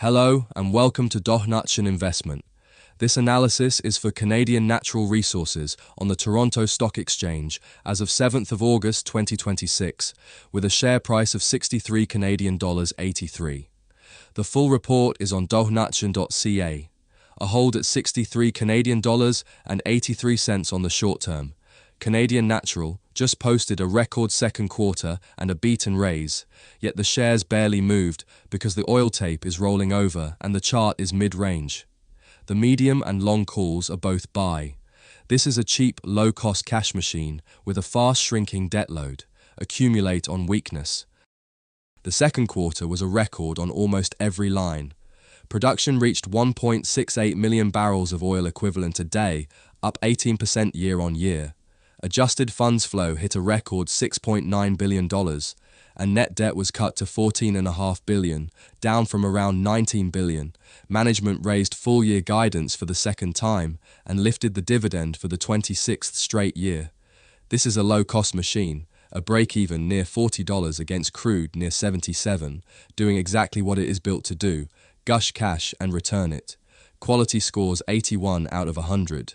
Hello and welcome to CNQ.TO Investment. This analysis is for Canadian natural resources on the Toronto Stock Exchange as of 7th of August 2026, with a share price of 63 Canadian dollars 83. The full report is on CNQ.TO. A hold at 63 Canadian dollars and 83 cents on the short term. Canadian Natural just posted a record second quarter and a beat and raise, yet the shares barely moved because the oil tape is rolling over and the chart is mid-range. The medium and long calls are both buy. This is a cheap, low-cost cash machine with a fast-shrinking debt load. Accumulate on weakness. The second quarter was a record on almost every line. Production reached 1.68 million barrels of oil equivalent a day, up 18% year-on-year. Adjusted funds flow hit a record $6.9 billion, and net debt was cut to $14.5 billion, down from around $19 billion. Management raised full-year guidance for the second time and lifted the dividend for the 26th straight year. This is a low-cost machine, a break-even near $40 against crude near $77, doing exactly what it is built to do: gush cash and return it. Quality scores 81 out of 100.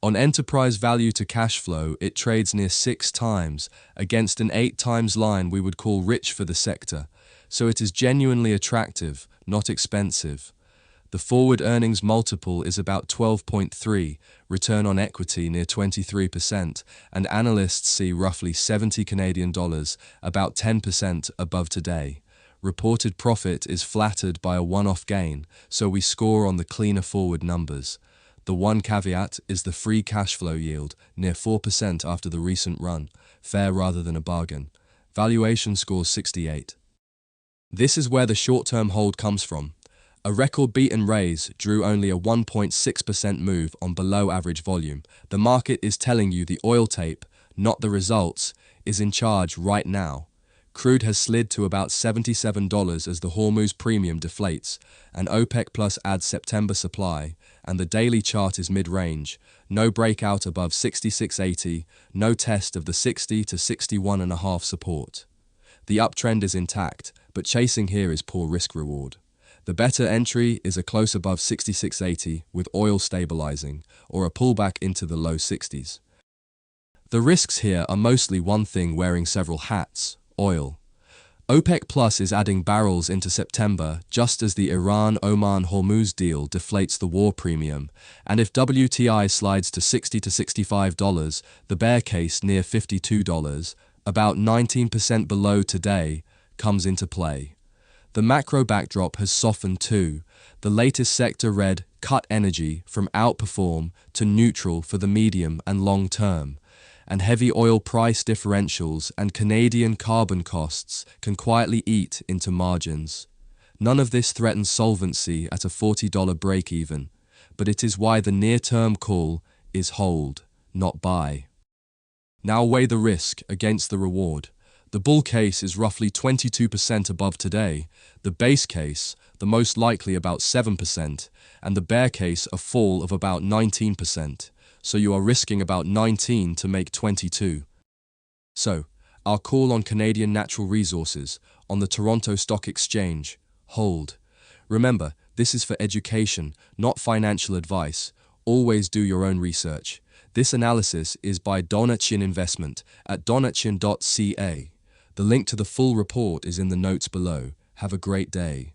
On enterprise value to cash flow, it trades near 6 times, against an 8 times line we would call rich for the sector, so it is genuinely attractive, not expensive. The forward earnings multiple is about 12.3, return on equity near 23%, and analysts see roughly 70 Canadian dollars, about 10% above today. Reported profit is flattered by a one-off gain, so we score on the cleaner forward numbers. The one caveat is the free cash flow yield, near 4% after the recent run, fair rather than a bargain. Valuation scores 68. This is where the short-term hold comes from. A record beat and raise drew only a 1.6% move on below-average volume. The market is telling you the oil tape, not the results, is in charge right now. Crude has slid to about $77 as the Hormuz premium deflates, and OPEC Plus adds September supply, and the daily chart is mid-range. No breakout above 66.80, no test of the 60 to 61.5 support. The uptrend is intact, but chasing here is poor risk-reward. The better entry is a close above 66.80 with oil stabilizing, or a pullback into the low 60s. The risks here are mostly one thing wearing several hats: oil. OPEC Plus is adding barrels into September just as the Iran-Oman-Hormuz deal deflates the war premium, and if WTI slides to $60 to $65, the bear case near $52, about 19% below today, comes into play. The macro backdrop has softened too. The latest sector read cut energy from outperform to neutral for the medium and long term, and heavy oil price differentials and Canadian carbon costs can quietly eat into margins. None of this threatens solvency at a $40 break-even, but it is why the near-term call is hold, not buy. Now weigh the risk against the reward. The bull case is roughly 22% above today, the base case, the most likely about 7%, and the bear case a fall of about 19%. So you are risking about 19 to make 22. So, our call on Canadian natural resources on the Toronto Stock Exchange: hold. Remember, this is for education, not financial advice. Always do your own research. This analysis is by CNQ.TO Investment at CNQ.TO. The link to the full report is in the notes below. Have a great day.